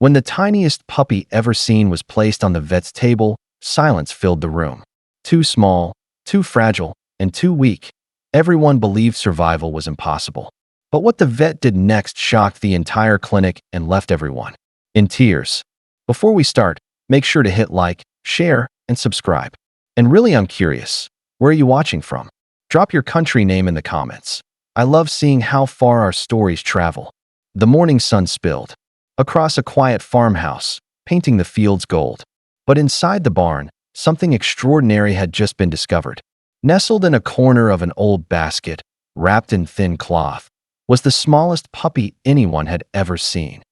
When the tiniest puppy ever seen was placed on the vet's table, silence filled the room. Too small, too fragile, and too weak. Everyone believed survival was impossible. But what the vet did next shocked the entire clinic and left everyone in tears. Before we start, make sure to hit like, share, and subscribe. And really, I'm curious, where are you watching from? Drop your country name in the comments. I love seeing how far our stories travel. The morning sun spilled across a quiet farmhouse, painting the fields gold. But inside the barn, something extraordinary had just been discovered. Nestled in a corner of an old basket, wrapped in thin cloth, was the smallest puppy anyone had ever seen.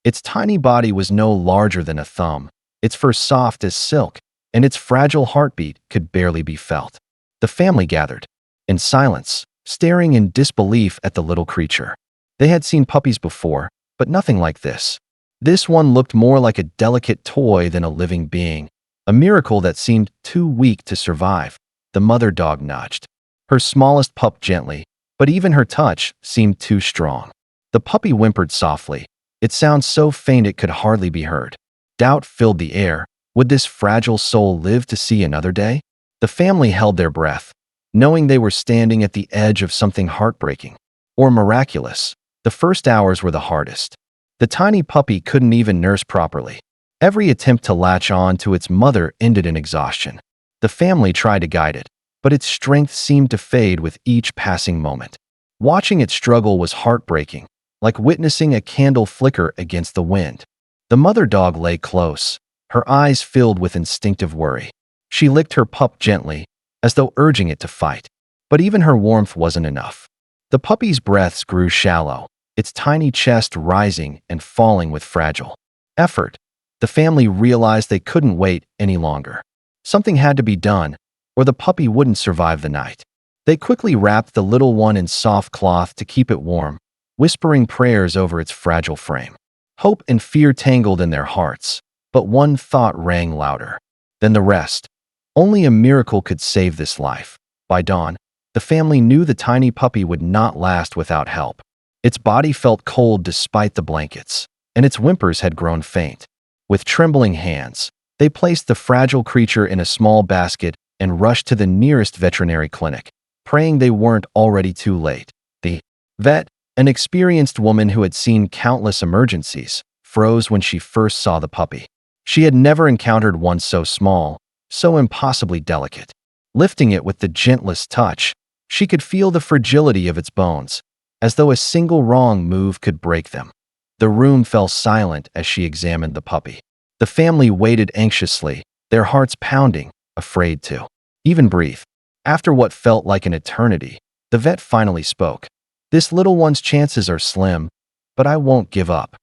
Its tiny body was no larger than a thumb, its fur soft as silk, and its fragile heartbeat could barely be felt. The family gathered, in silence, staring in disbelief at the little creature. They had seen puppies before, but nothing like this. This one looked more like a delicate toy than a living being, a miracle that seemed too weak to survive. The mother dog nudged her smallest pup gently, but even her touch seemed too strong. The puppy whimpered softly. It sounded so faint it could hardly be heard. Doubt filled the air. Would this fragile soul live to see another day? The family held their breath, knowing they were standing at the edge of something heartbreaking or miraculous. The first hours were the hardest. The tiny puppy couldn't even nurse properly. Every attempt to latch on to its mother ended in exhaustion. The family tried to guide it, but its strength seemed to fade with each passing moment. Watching it struggle was heartbreaking, like witnessing a candle flicker against the wind. The mother dog lay close, her eyes filled with instinctive worry. She licked her pup gently, as though urging it to fight. But even her warmth wasn't enough. The puppy's breaths grew shallow, its tiny chest rising and falling with fragile effort. The family realized they couldn't wait any longer. Something had to be done, or the puppy wouldn't survive the night. They quickly wrapped the little one in soft cloth to keep it warm, whispering prayers over its fragile frame. Hope and fear tangled in their hearts, but one thought rang louder than the rest. Only a miracle could save this life. By dawn, the family knew the tiny puppy would not last without help. Its body felt cold despite the blankets, and its whimpers had grown faint. With trembling hands, they placed the fragile creature in a small basket and rushed to the nearest veterinary clinic, praying they weren't already too late. The vet, an experienced woman who had seen countless emergencies, froze when she first saw the puppy. She had never encountered one so small, so impossibly delicate. Lifting it with the gentlest touch, she could feel the fragility of its bones, as though a single wrong move could break them. The room fell silent as she examined the puppy. The family waited anxiously, their hearts pounding, afraid to even breathe. After what felt like an eternity, the vet finally spoke. "This little one's chances are slim, but I won't give up."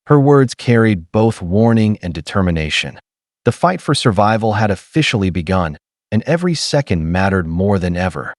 Her words carried both warning and determination. The fight for survival had officially begun, and every second mattered more than ever.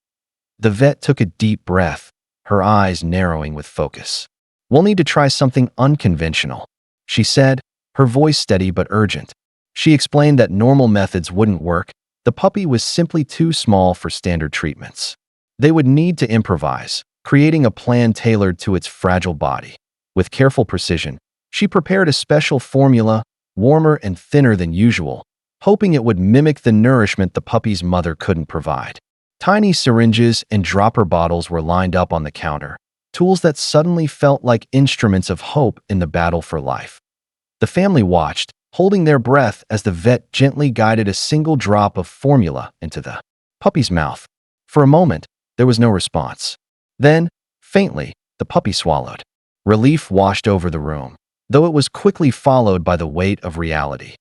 The vet took a deep breath, her eyes narrowing with focus. "We'll need to try something unconventional," she said, her voice steady but urgent. She explained that normal methods wouldn't work. The puppy was simply too small for standard treatments. They would need to improvise, creating a plan tailored to its fragile body. With careful precision, she prepared a special formula, warmer and thinner than usual, hoping it would mimic the nourishment the puppy's mother couldn't provide. Tiny syringes and dropper bottles were lined up on the counter, tools that suddenly felt like instruments of hope in the battle for life. The family watched, holding their breath as the vet gently guided a single drop of formula into the puppy's mouth. For a moment, there was no response. Then, faintly, the puppy swallowed. Relief washed over the room, though it was quickly followed by the weight of reality.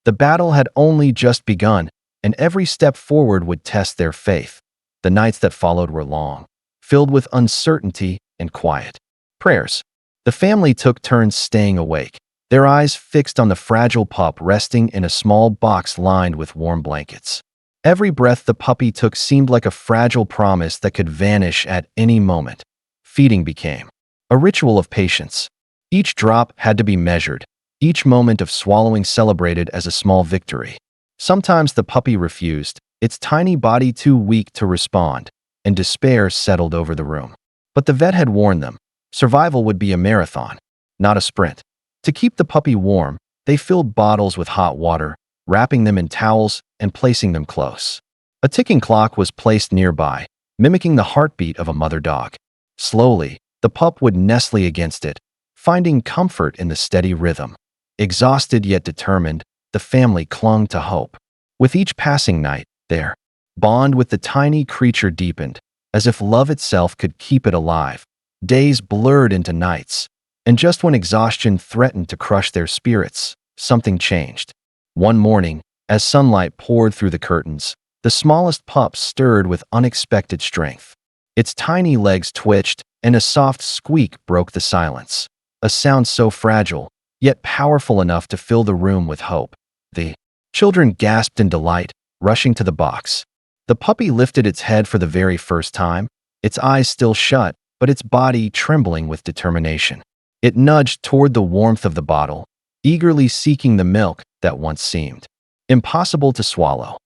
The battle had only just begun, and every step forward would test their faith. The nights that followed were long, filled with uncertainty and quiet prayers. The family took turns staying awake, their eyes fixed on the fragile pup resting in a small box lined with warm blankets. Every breath the puppy took seemed like a fragile promise that could vanish at any moment. Feeding became a ritual of patience. Each drop had to be measured, each moment of swallowing celebrated as a small victory. Sometimes the puppy refused, its tiny body too weak to respond, and despair settled over the room. But the vet had warned them, survival would be a marathon, not a sprint. To keep the puppy warm, they filled bottles with hot water, wrapping them in towels and placing them close. A ticking clock was placed nearby, mimicking the heartbeat of a mother dog. Slowly, the pup would nestle against it, finding comfort in the steady rhythm. Exhausted yet determined, the family clung to hope. With each passing night, their bond with the tiny creature deepened, as if love itself could keep it alive. Days blurred into nights, and just when exhaustion threatened to crush their spirits, something changed. One morning, as sunlight poured through the curtains, the smallest pup stirred with unexpected strength. Its tiny legs twitched, and a soft squeak broke the silence. A sound so fragile, yet powerful enough to fill the room with hope. The children gasped in delight, rushing to the box. The puppy lifted its head for the very first time, its eyes still shut, but its body trembling with determination. It nudged toward the warmth of the bottle, eagerly seeking the milk that once seemed impossible to swallow.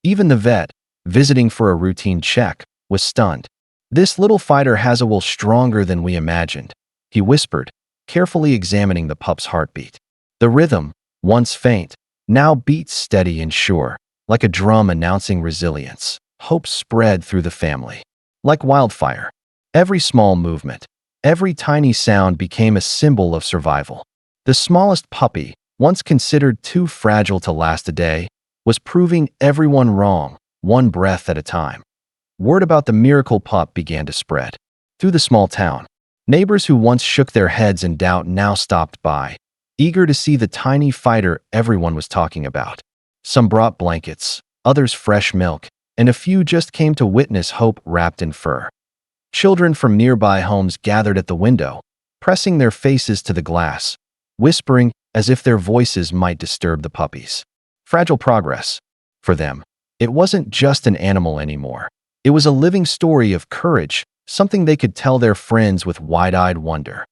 Even the vet, visiting for a routine check, was stunned. "This little fighter has a will stronger than we imagined," he whispered, carefully examining the pup's heartbeat. The rhythm, once faint, now beat steady and sure, like a drum announcing resilience. Hope spread through the family. Like wildfire, every small movement, every tiny sound became a symbol of survival. The smallest puppy, once considered too fragile to last a day, was proving everyone wrong, one breath at a time. Word about the miracle pup began to spread. Through the small town, neighbors who once shook their heads in doubt now stopped by, eager to see the tiny fighter everyone was talking about. Some brought blankets, others fresh milk, and a few just came to witness hope wrapped in fur. Children from nearby homes gathered at the window, pressing their faces to the glass, whispering as if their voices might disturb the puppies. Fragile progress. For them, it wasn't just an animal anymore. It was a living story of courage, something they could tell their friends with wide-eyed wonder.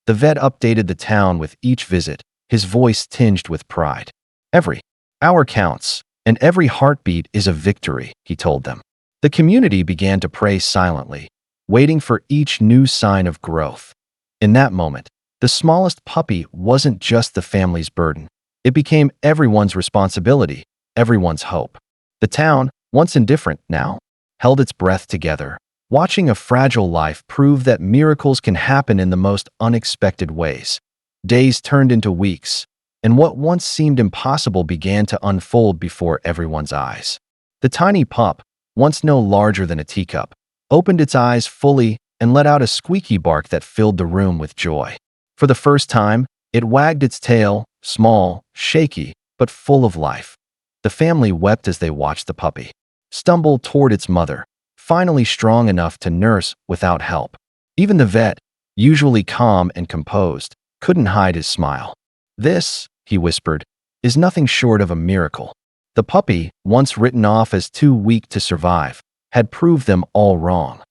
The vet updated the town with each visit, his voice tinged with pride. "Every hour counts, and every heartbeat is a victory," he told them. The community began to pray silently, waiting for each new sign of growth. In that moment, the smallest puppy wasn't just the family's burden. It became everyone's responsibility, everyone's hope. The town, once indifferent now, held its breath together, watching a fragile life prove that miracles can happen in the most unexpected ways. Days turned into weeks, and what once seemed impossible began to unfold before everyone's eyes. The tiny pup, once no larger than a teacup, opened its eyes fully and let out a squeaky bark that filled the room with joy. For the first time, it wagged its tail, small, shaky, but full of life. The family wept as they watched the puppy stumble toward its mother, finally strong enough to nurse without help. Even the vet, usually calm and composed, couldn't hide his smile. "This," he whispered, "is nothing short of a miracle." The puppy, once written off as too weak to survive, had proved them all wrong.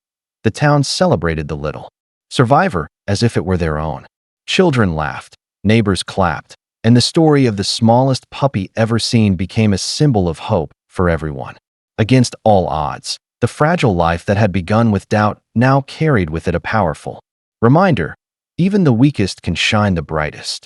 The town celebrated the little survivor as if it were their own. Children laughed, neighbors clapped, and the story of the smallest puppy ever seen became a symbol of hope for everyone. Against all odds, the fragile life that had begun with doubt now carried with it a powerful reminder: even the weakest can shine the brightest.